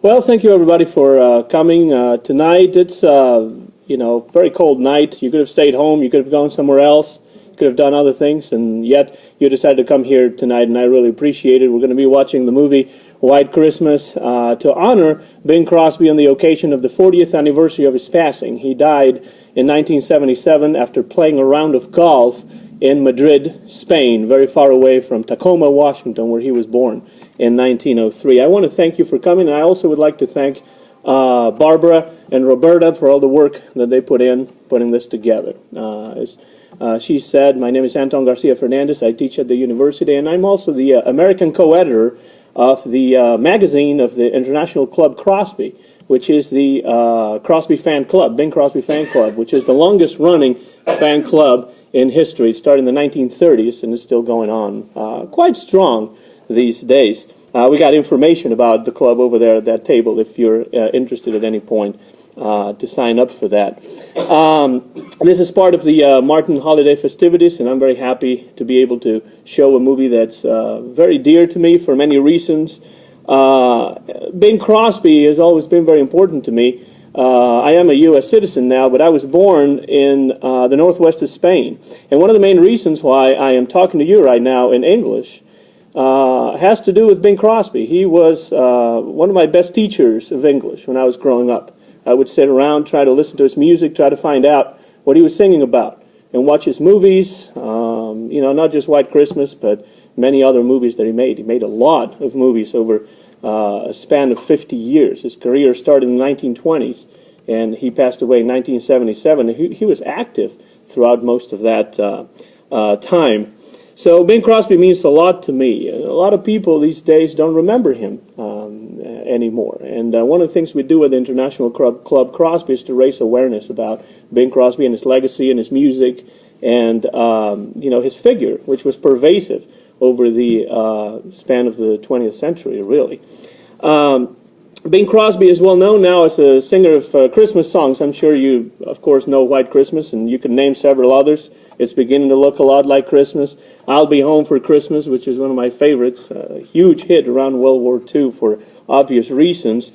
Well, thank you everybody for coming tonight. It's very cold night. You could have stayed home. You could have gone somewhere else. You could have done other things, and yet you decided to come here tonight, and I really appreciate it. We're going to be watching the movie White Christmas to honor Bing Crosby on the occasion of the 40th anniversary of his passing. He died in 1977 after playing a round of golf in Madrid, Spain, very far away from Tacoma, Washington, where he was born in 1903. I want to thank you for coming, and I also would like to thank Barbara and Roberta for all the work that they put in putting this together. As she said, my name is Anton Garcia Fernandez. I teach at the university, and I'm also the American co-editor of the magazine of the International Club Crosby, which is the Crosby Fan Club, Bing Crosby Fan Club, which is the longest-running fan club in history. It started in the 1930s and is still going on quite strong these days. We got information about the club over there at that table if you're interested at any point to sign up for that. This is part of the Martin holiday festivities, and I'm very happy to be able to show a movie that's very dear to me for many reasons. Bing Crosby has always been very important to me. I am a U.S. citizen now, but I was born in the northwest of Spain. And one of the main reasons why I am talking to you right now in English has to do with Bing Crosby. He was one of my best teachers of English when I was growing up. I would sit around, try to listen to his music, try to find out what he was singing about, and watch his movies, not just White Christmas, but many other movies that he made. He made a lot of movies over a span of 50 years. His career started in the 1920s, and he passed away in 1977. He was active throughout most of that time. So Bing Crosby means a lot to me. A lot of people these days don't remember him anymore. And one of the things we do with the International Club Crosby is to raise awareness about Bing Crosby and his legacy and his music and his figure, which was pervasive over the span of the 20th century, really. Bing Crosby is well known now as a singer of Christmas songs. I'm sure you, of course, know White Christmas, and you can name several others. It's beginning to look a lot like Christmas. I'll Be Home for Christmas, which is one of my favorites, a huge hit around World War II for obvious reasons.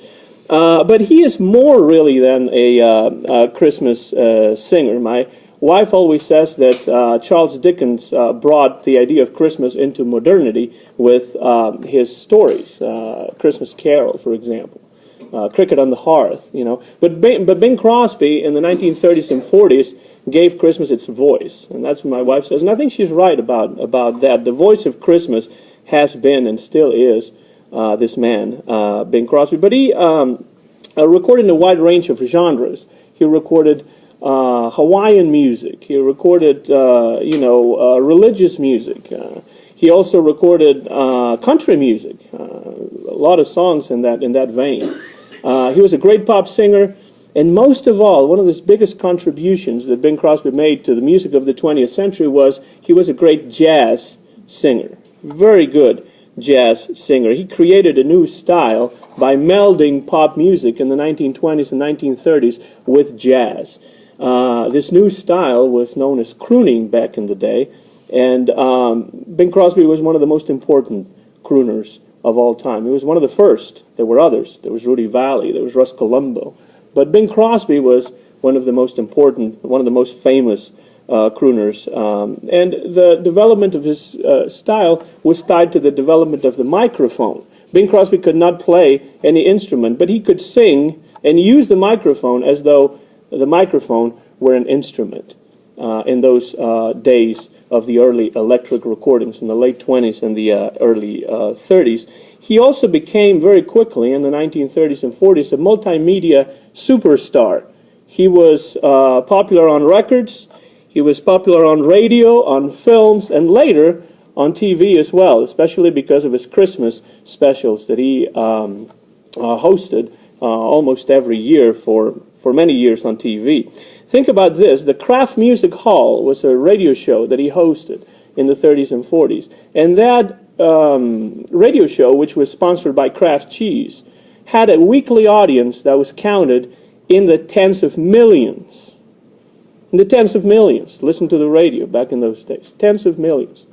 But he is more really than a Christmas singer. My wife always says that Charles Dickens brought the idea of Christmas into modernity with his stories, Christmas Carol, for example, Cricket on the Hearth, But Bing Crosby in the 1930s and 40s gave Christmas its voice, and that's what my wife says, and I think she's right about that. The voice of Christmas has been and still is this man, Bing Crosby. But he recorded in a wide range of genres. He recorded Hawaiian music. He recorded, religious music. He also recorded country music. A lot of songs in that vein. He was a great pop singer, and most of all, one of his biggest contributions that Bing Crosby made to the music of the 20th century was he was a great jazz singer. Very good jazz singer. He created a new style by melding pop music in the 1920s and 1930s with jazz. This new style was known as crooning back in the day, and Bing Crosby was one of the most important crooners of all time. He was one of the first. There were others. There was Rudy Vallee. There was Russ Columbo. But Bing Crosby was one of the most important, one of the most famous crooners. And the development of his style was tied to the development of the microphone. Bing Crosby could not play any instrument, but he could sing and use the microphone as though the microphone were an instrument in those days of the early electric recordings in the late 20s and the early 30s. He also became very quickly in the 1930s and 40s a multimedia superstar. He was popular on records, he was popular on radio, on films, and later on TV as well, especially because of his Christmas specials that he hosted almost every year for many years on TV. Think about this. The Kraft Music Hall was a radio show that he hosted in the 30s and 40s. And that radio show, which was sponsored by Kraft Cheese, had a weekly audience that was counted in the tens of millions. In the tens of millions. Listen to the radio back in those days. Tens of millions.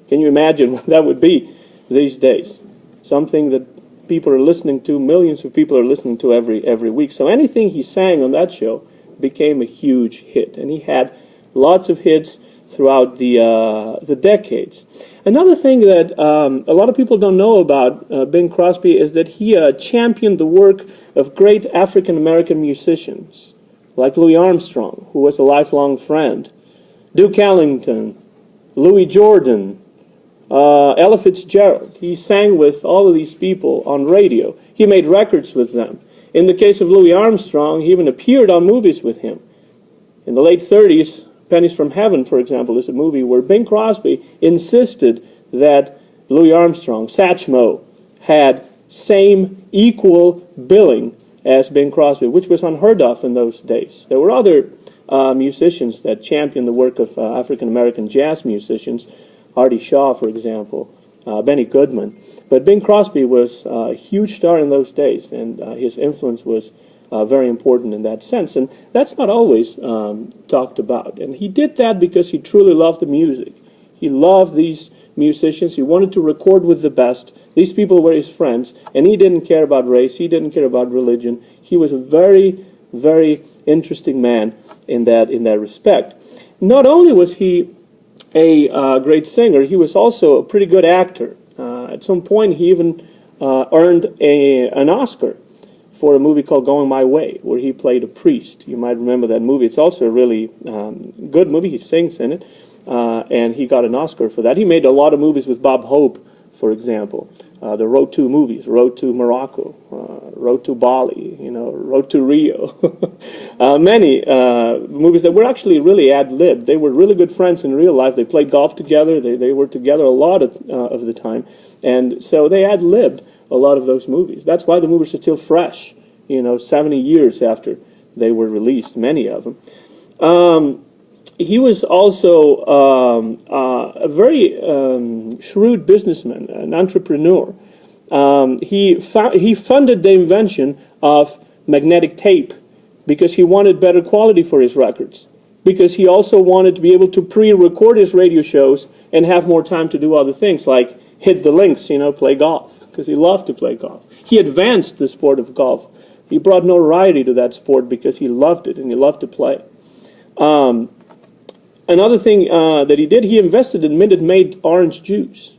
Can you imagine what that would be these days? Something that people are listening to, millions of people are listening to every week. So anything he sang on that show became a huge hit, and he had lots of hits throughout the decades. Another thing that a lot of people don't know about Bing Crosby is that he championed the work of great African-American musicians, like Louis Armstrong, who was a lifelong friend, Duke Ellington, Louis Jordan, Ella Fitzgerald. He sang with all of these people on radio. He made records with them. In the case of Louis Armstrong, he even appeared on movies with him. In the late 30s, Pennies from Heaven, for example, is a movie where Bing Crosby insisted that Louis Armstrong, Satchmo, had same equal billing as Bing Crosby, which was unheard of in those days. There were other musicians that championed the work of African-American jazz musicians, Artie Shaw, for example, Benny Goodman. But Bing Crosby was a huge star in those days, and his influence was very important in that sense. And that's not always talked about. And he did that because he truly loved the music. He loved these musicians. He wanted to record with the best. These people were his friends, and he didn't care about race. He didn't care about religion. He was a very, very interesting man in that respect. Not only was he a great singer, he was also a pretty good actor. At some point, he even earned an Oscar for a movie called Going My Way, where he played a priest. You might remember that movie. It's also a really good movie. He sings in it, and he got an Oscar for that. He made a lot of movies with Bob Hope, for example. The Road to movies, Road to Morocco, Road to Bali, Road to Rio. Many movies that were actually really ad-libbed. They were really good friends in real life. They played golf together. They were together a lot of the time. And so they ad-libbed a lot of those movies. That's why the movies are still fresh, 70 years after they were released, many of them. He was also a very shrewd businessman, an entrepreneur. He funded the invention of magnetic tape because he wanted better quality for his records, because he also wanted to be able to pre-record his radio shows and have more time to do other things like hit the links, play golf, because he loved to play golf. He advanced the sport of golf. He brought notoriety to that sport because he loved it and he loved to play. Another thing that he did, he invested in Minute Maid orange juice.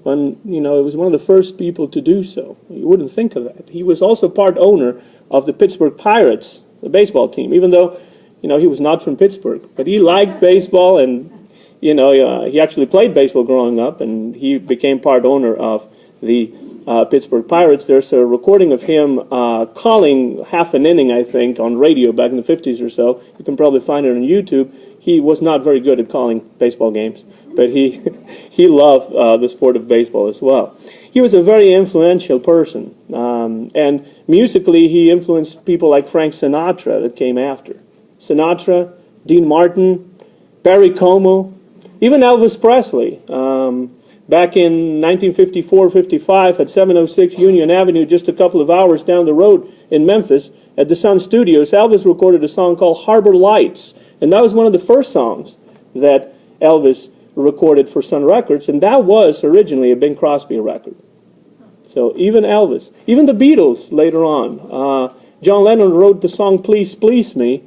When, it was one of the first people to do so. You wouldn't think of that. He was also part owner of the Pittsburgh Pirates, the baseball team, even though, he was not from Pittsburgh. But he liked baseball, and, he actually played baseball growing up, and he became part owner of the Pittsburgh Pirates. There's a recording of him calling half an inning, I think, on radio back in the 50s or so. You can probably find it on YouTube. He was not very good at calling baseball games, but he loved the sport of baseball as well. He was a very influential person, and musically he influenced people like Frank Sinatra that came after. Sinatra, Dean Martin, Barry Como, even Elvis Presley. Back in 1954-55 at 706 Union Avenue, just a couple of hours down the road in Memphis, at the Sun Studios, Elvis recorded a song called Harbor Lights. And that was one of the first songs that Elvis recorded for Sun Records, and that was originally a Bing Crosby record. So even Elvis, even the Beatles later on. John Lennon wrote the song Please Please Me,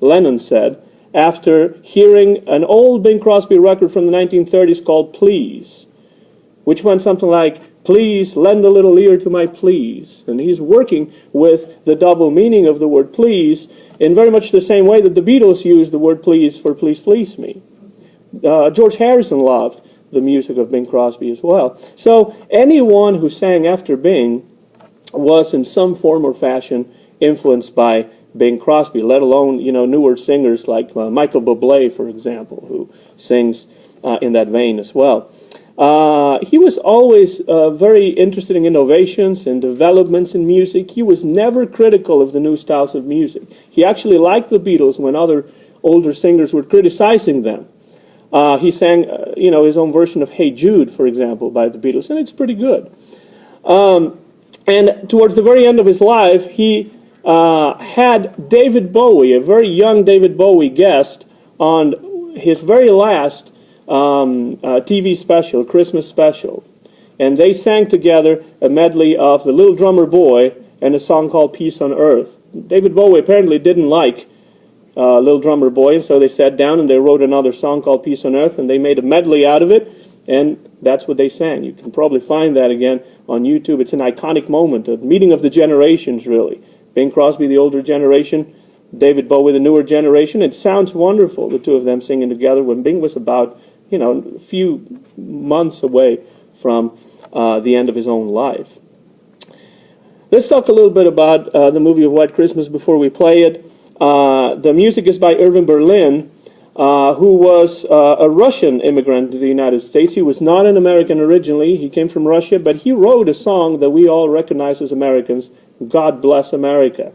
Lennon said, after hearing an old Bing Crosby record from the 1930s called Please, which went something like, please lend a little ear to my pleas. And he's working with the double meaning of the word please in very much the same way that the Beatles used the word please for Please Please Me. George Harrison loved the music of Bing Crosby as well. So anyone who sang after Bing was in some form or fashion influenced by Bing Crosby, let alone, newer singers like Michael Bublé, for example, who sings in that vein as well. He was always very interested in innovations and developments in music. He was never critical of the new styles of music. He actually liked the Beatles when other older singers were criticizing them. He sang, his own version of Hey Jude, for example, by the Beatles, and it's pretty good. And towards the very end of his life, he had David Bowie, a very young David Bowie guest, on his very last TV special, Christmas special. and they sang together a medley of The Little Drummer Boy and a song called Peace on Earth. David Bowie apparently didn't like Little Drummer Boy, and so they sat down and they wrote another song called Peace on Earth, and they made a medley out of it, and that's what they sang. You can probably find that again on YouTube. It's an iconic moment, a meeting of the generations, really. Bing Crosby, the older generation, David Bowie, the newer generation. It sounds wonderful, the two of them singing together, when Bing was about, a few months away from the end of his own life. Let's talk a little bit about the movie of White Christmas before we play it. The music is by Irving Berlin, who was a Russian immigrant to the United States. He was not an American originally. He came from Russia, but he wrote a song that we all recognize as Americans, God Bless America.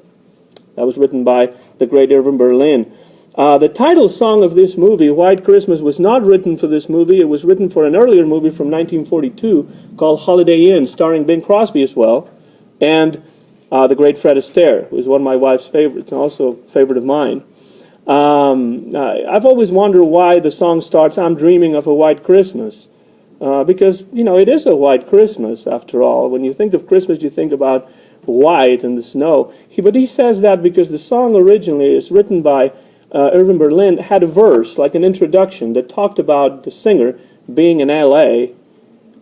That was written by the great Irving Berlin. The title song of this movie, White Christmas, was not written for this movie. It was written for an earlier movie from 1942 called Holiday Inn, starring Bing Crosby as well, and the great Fred Astaire, who is one of my wife's favorites, and also a favorite of mine. I've always wondered why the song starts, I'm dreaming of a white Christmas. Because, it is a white Christmas, after all. When you think of Christmas, you think about white and the snow. But he says that because the song originally is written by Irving Berlin, had a verse, like an introduction, that talked about the singer being in L.A.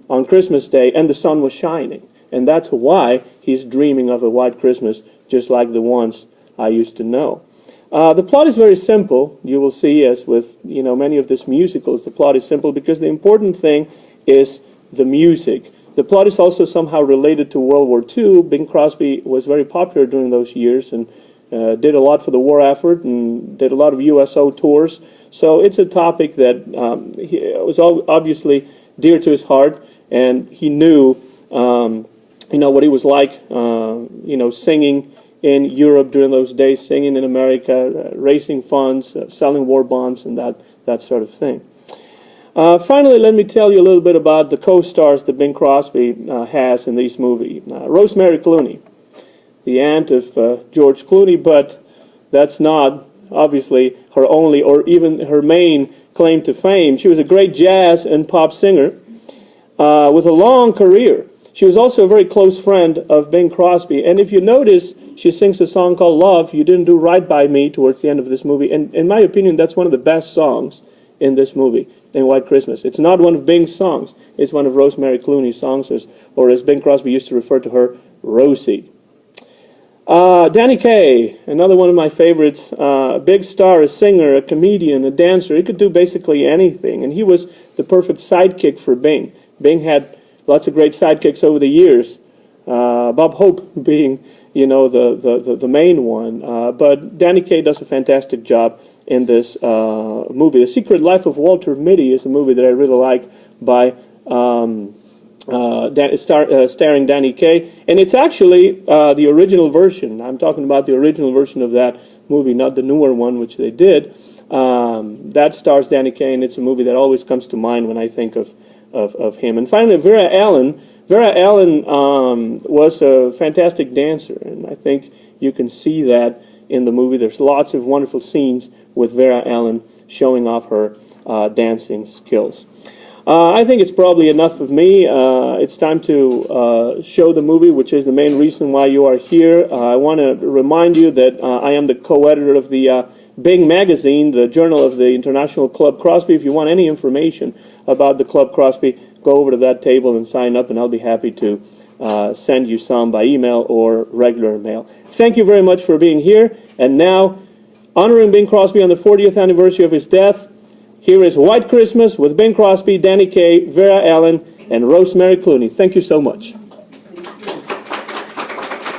on Christmas Day, and the sun was shining. And that's why he's dreaming of a white Christmas, just like the ones I used to know. The plot is very simple. You will see, as with many of these musicals, the plot is simple because the important thing is the music. The plot is also somehow related to World War II. Bing Crosby was very popular during those years and did a lot for the war effort and did a lot of USO tours. So it's a topic that was obviously dear to his heart, and he knew what he was like, singing in Europe during those days, singing in America, raising funds, selling war bonds, and that sort of thing. Finally, let me tell you a little bit about the co-stars that Bing Crosby has in this movie. Rosemary Clooney, the aunt of George Clooney, but that's not, obviously, her only or even her main claim to fame. She was a great jazz and pop singer with a long career. She was also a very close friend of Bing Crosby, and if you notice, she sings a song called Love, You Didn't Do Right By Me, towards the end of this movie, and in my opinion, that's one of the best songs in this movie, in White Christmas. It's not one of Bing's songs, it's one of Rosemary Clooney's songs, or as Bing Crosby used to refer to her, Rosie. Danny Kaye, another one of my favorites, a big star, a singer, a comedian, a dancer. He could do basically anything, and he was the perfect sidekick for Bing. Bing had lots of great sidekicks over the years, Bob Hope being, the main one. But Danny Kaye does a fantastic job in this movie. The Secret Life of Walter Mitty is a movie that I really like by starring Danny Kaye, and it's actually the original version. I'm talking about the original version of that movie, not the newer one, which they did. That stars Danny Kaye, and it's a movie that always comes to mind when I think of him. And finally, Vera Ellen. Vera Ellen was a fantastic dancer, and I think you can see that in the movie. There's lots of wonderful scenes with Vera Ellen showing off her dancing skills. I think it's probably enough of me. It's time to show the movie, which is the main reason why you are here. I want to remind you that I am the co-editor of the Bing magazine, the journal of the International Club Crosby. If you want any information about the Club Crosby, go over to that table and sign up, and I'll be happy to send you some by email or regular mail. Thank you very much for being here. And now, honoring Bing Crosby on the 40th anniversary of his death, here is White Christmas with Bing Crosby, Danny Kaye, Vera Ellen, and Rosemary Clooney. Thank you so much.